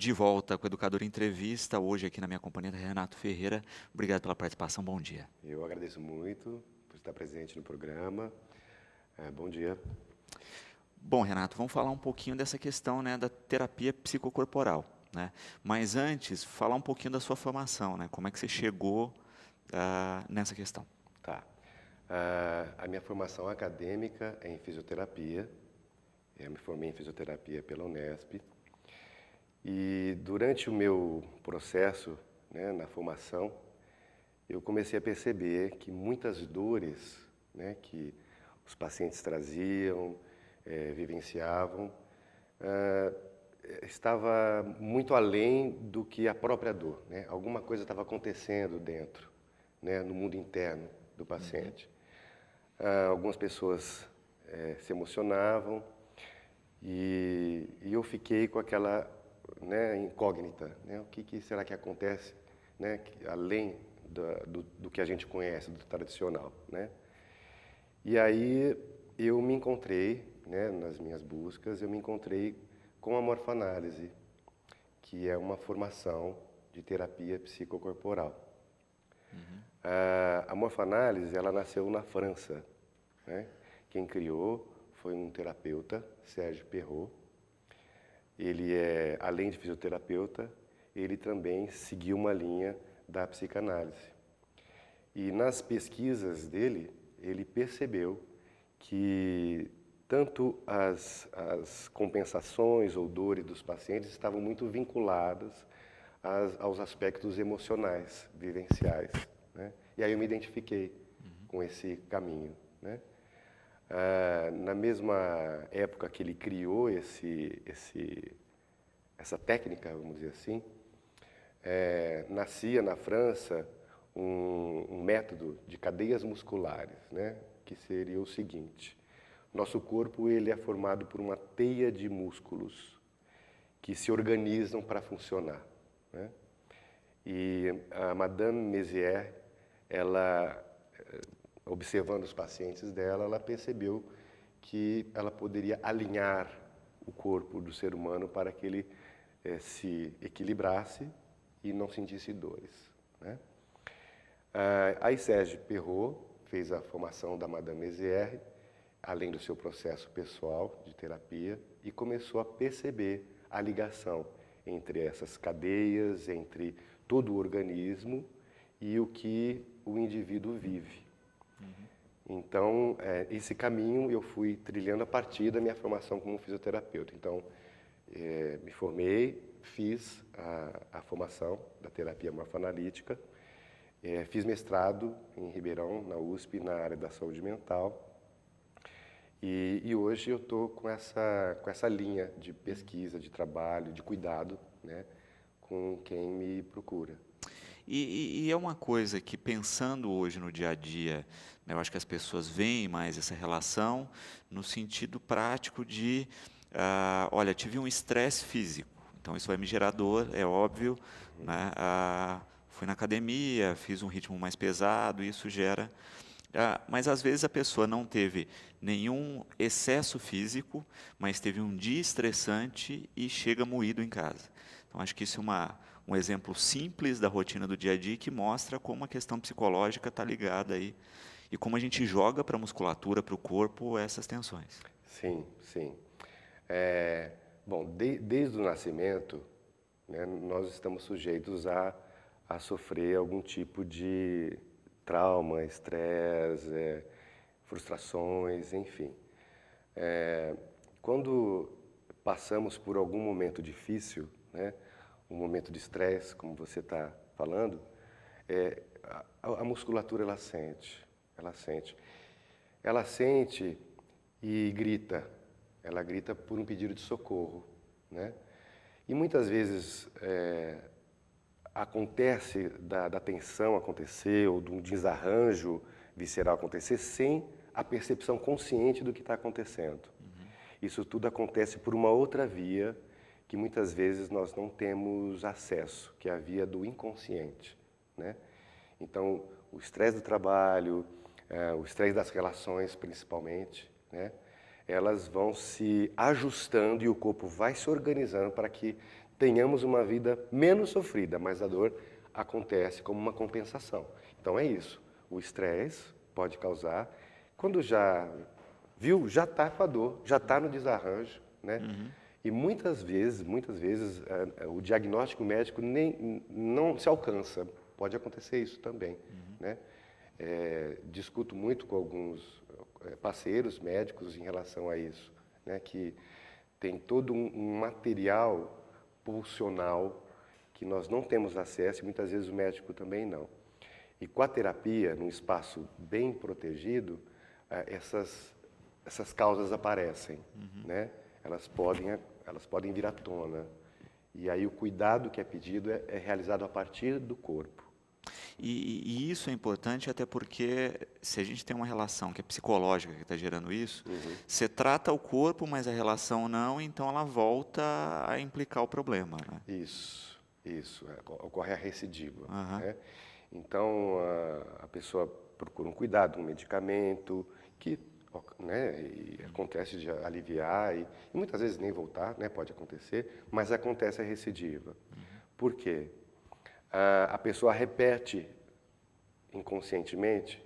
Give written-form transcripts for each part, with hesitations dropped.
De volta com o Educador Entrevista, hoje aqui na minha companhia, Renato Ferreira. Obrigado pela participação, bom dia. Eu agradeço muito por estar presente no programa. Bom dia. Bom, Renato, vamos falar um pouquinho dessa questão, né, da terapia psicocorporal, né? Mas antes, falar um pouquinho da sua formação, né? Como é que você chegou nessa questão? Tá. A minha formação acadêmica é em fisioterapia. Eu me formei em fisioterapia pela Unesp. E durante o meu processo, né, na formação, eu comecei a perceber que muitas dores, né, que os pacientes traziam, vivenciavam, estava muito além do que a própria dor, né? Alguma coisa estava acontecendo dentro, né, no mundo interno do paciente. Algumas pessoas se emocionavam e eu fiquei com aquela, né, incógnita, né? O que será que acontece, né, além do que a gente conhece, do tradicional, né? E aí eu me encontrei, né, nas minhas buscas, eu me encontrei com a morfoanálise, que é uma formação de terapia psicocorporal. A morfoanálise, ela nasceu na França, né? Quem criou foi um terapeuta, Serge Perrot. Ele além de fisioterapeuta, ele também seguiu uma linha da psicanálise. E nas pesquisas dele, ele percebeu que tanto as compensações ou dores dos pacientes estavam muito vinculadas aos aspectos emocionais, vivenciais, né? E aí eu me identifiquei com esse caminho, né? Na mesma época que ele criou essa técnica, vamos dizer assim, nascia na França um método de cadeias musculares, né? Que seria o seguinte: nosso corpo ele é formado por uma teia de músculos que se organizam para funcionar, né? E a Madame Mézières, ela, observando os pacientes dela, ela percebeu que ela poderia alinhar o corpo do ser humano para que ele se equilibrasse e não sentisse dores, né? Aí Serge Perrot fez a formação da Madame Mézières, além do seu processo pessoal de terapia, e começou a perceber a ligação entre essas cadeias, entre todo o organismo e o que o indivíduo vive. Então, esse caminho eu fui trilhando a partir da minha formação como fisioterapeuta. Então, me formei, fiz a formação da terapia morfoanalítica, fiz mestrado em Ribeirão, na USP, na área da saúde mental. E hoje eu estou com essa linha de pesquisa, de trabalho, de cuidado, né, com quem me procura. E é uma coisa que, pensando hoje no dia a dia, né, eu acho que as pessoas veem mais essa relação no sentido prático de, olha, tive um estresse físico, então isso vai me gerar dor, é óbvio, né? Fui na academia, fiz um ritmo mais pesado, isso gera... mas às vezes a pessoa não teve nenhum excesso físico, mas teve um dia estressante e chega moído em casa. Então acho que isso é um exemplo simples da rotina do dia a dia que mostra como a questão psicológica está ligada aí e como a gente joga para a musculatura, para o corpo, essas tensões. Sim, sim. Bom, desde o nascimento, né, nós estamos sujeitos a sofrer algum tipo de trauma, estresse, frustrações, enfim. Quando passamos por algum momento difícil, né, um momento de estresse, como você está falando, a musculatura ela sente, ela sente. Ela sente e grita. Ela grita por um pedido de socorro, né? E muitas vezes acontece da tensão acontecer ou de um desarranjo visceral acontecer sem a percepção consciente do que está acontecendo. Isso tudo acontece por uma outra via que muitas vezes nós não temos acesso, que é a via do inconsciente, né? Então, o estresse do trabalho, o estresse das relações principalmente, né? Elas vão se ajustando e o corpo vai se organizando para que tenhamos uma vida menos sofrida, mas a dor acontece como uma compensação. Então é isso, o estresse pode causar, quando já viu, já está com a dor, já está no desarranjo, né? E muitas vezes, o diagnóstico médico não se alcança. Pode acontecer isso também, né? Discuto muito com alguns parceiros médicos em relação a isso, né? Que tem todo um material pulsional que nós não temos acesso e muitas vezes o médico também não. E com a terapia, num espaço bem protegido, essas causas aparecem, né? Elas podem vir à tona. E aí o cuidado que é pedido é realizado a partir do corpo. E isso é importante até porque se a gente tem uma relação que é psicológica que está gerando isso, você trata o corpo, mas a relação não, então ela volta a implicar o problema, né? Isso. Ocorre a recidiva, Aham. né? Então, a pessoa procura um cuidado, um medicamento, que, né, e acontece de aliviar, e muitas vezes nem voltar, né, pode acontecer, mas acontece a recidiva. Por quê? A pessoa repete inconscientemente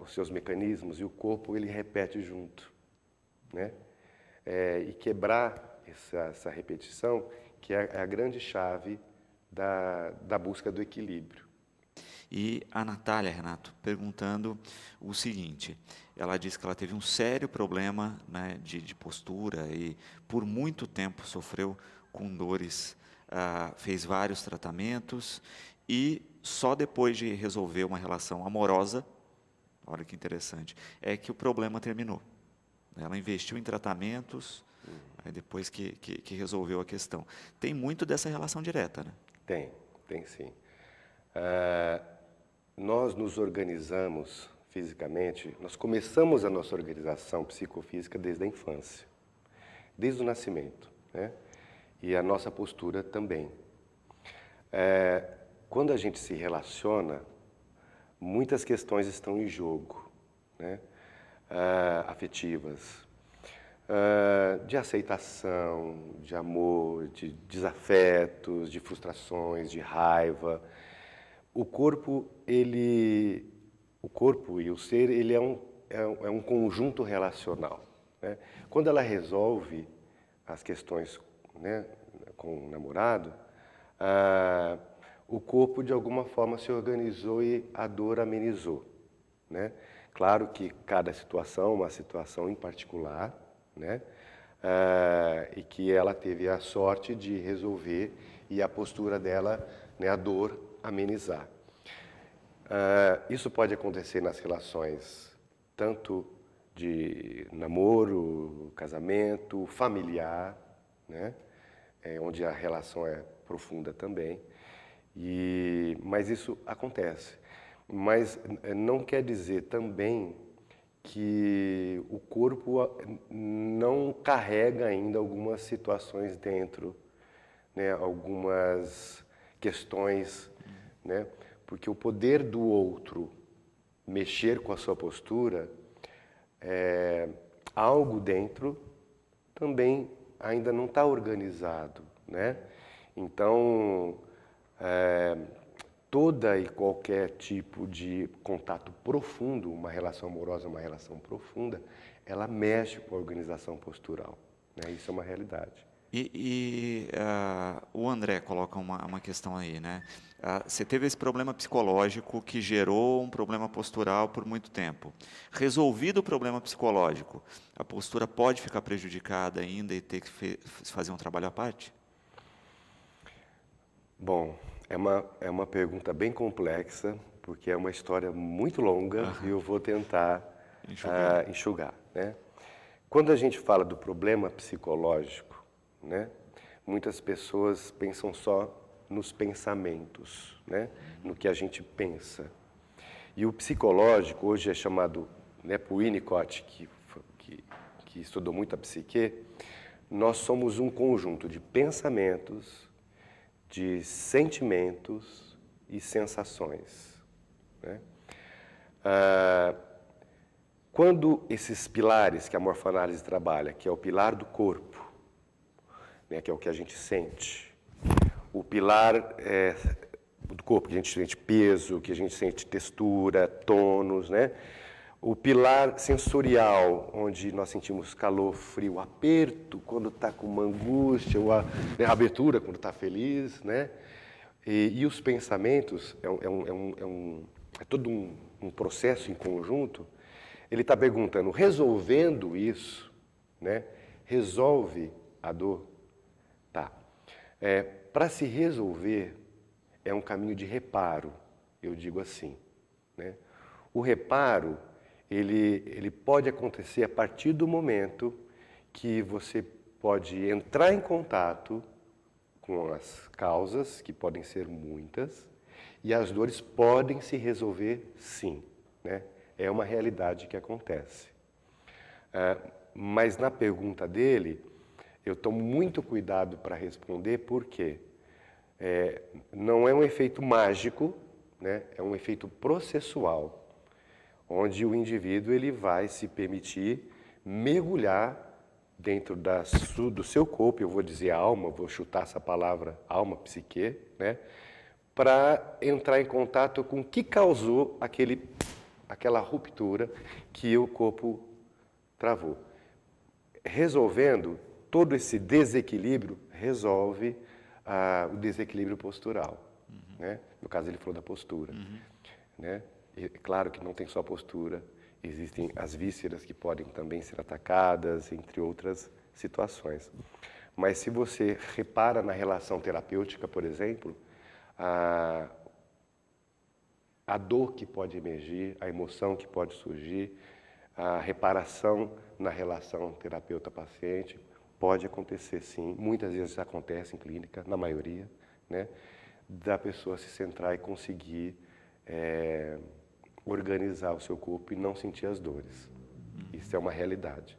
os seus mecanismos e o corpo ele repete junto, né? E quebrar essa repetição, que é a grande chave da busca do equilíbrio. E a Natália, Renato, perguntando o seguinte, ela disse que ela teve um sério problema, né, de postura e por muito tempo sofreu com dores, fez vários tratamentos e só depois de resolver uma relação amorosa, olha que interessante, é que o problema terminou. Ela investiu em tratamentos, aí depois que resolveu a questão. Tem muito dessa relação direta, né? Tem sim. Nós nos organizamos fisicamente, nós começamos a nossa organização psicofísica desde a infância, desde o nascimento, né? E a nossa postura também. Quando a gente se relaciona, muitas questões estão em jogo, né? Afetivas, de aceitação, de amor, de desafetos, de frustrações, de raiva. O corpo e o ser, ele é um conjunto relacional, né? Quando ela resolve as questões, né, com o namorado, o corpo de alguma forma se organizou e a dor amenizou, né? Claro que cada situação é uma situação em particular, né? E que ela teve a sorte de resolver e a postura dela, né, a dor amenizar. Isso pode acontecer nas relações tanto de namoro, casamento, familiar, né? Onde a relação é profunda também. Mas isso acontece. Mas não quer dizer também que o corpo não carrega ainda algumas situações dentro, né? Algumas questões, né? Porque o poder do outro mexer com a sua postura, algo dentro também ainda não está organizado, né? Então, toda e qualquer tipo de contato profundo, uma relação amorosa, uma relação profunda, ela mexe com a organização postural, né? Isso é uma realidade. O André coloca uma questão aí, né? Você teve esse problema psicológico que gerou um problema postural por muito tempo. Resolvido o problema psicológico, a postura pode ficar prejudicada ainda e ter que fazer um trabalho à parte? Bom, é uma pergunta bem complexa, porque é uma história muito longa e eu vou tentar enxugar, né? Quando a gente fala do problema psicológico, né, muitas pessoas pensam só nos pensamentos, né, no que a gente pensa. E o psicológico hoje é chamado, né, por Winnicott, que estudou muito a psique, nós somos um conjunto de pensamentos, de sentimentos e sensações, né? Quando esses pilares que a morfoanálise trabalha, que é o pilar do corpo, né, que é o que a gente sente, O pilar do corpo, que a gente sente peso, que a gente sente textura, tônus, né? O pilar sensorial, onde nós sentimos calor, frio, aperto quando está com uma angústia, ou a abertura quando está feliz, né? E os pensamentos, é todo um processo em conjunto. Ele está perguntando, resolvendo isso, né? Resolve a dor? Tá. Para se resolver, é um caminho de reparo, eu digo assim, né? O reparo, ele pode acontecer a partir do momento que você pode entrar em contato com as causas, que podem ser muitas, e as dores podem se resolver sim, né? É uma realidade que acontece. Mas na pergunta dele, eu tomo muito cuidado para responder, porque não é um efeito mágico, né? É um efeito processual, onde o indivíduo ele vai se permitir mergulhar dentro do seu corpo, eu vou dizer alma, vou chutar essa palavra alma, psique, né? Para entrar em contato com o que causou aquela ruptura que o corpo travou. Resolvendo todo esse desequilíbrio, resolve o desequilíbrio postural. Né? No caso, ele falou da postura. Né? E, claro que não tem só postura, existem as vísceras que podem também ser atacadas, entre outras situações. Mas se você repara na relação terapêutica, por exemplo, a dor que pode emergir, a emoção que pode surgir, a reparação na relação terapeuta-paciente pode acontecer sim, muitas vezes acontece em clínica, na maioria, né, da pessoa se centrar e conseguir organizar o seu corpo e não sentir as dores. Isso é uma realidade.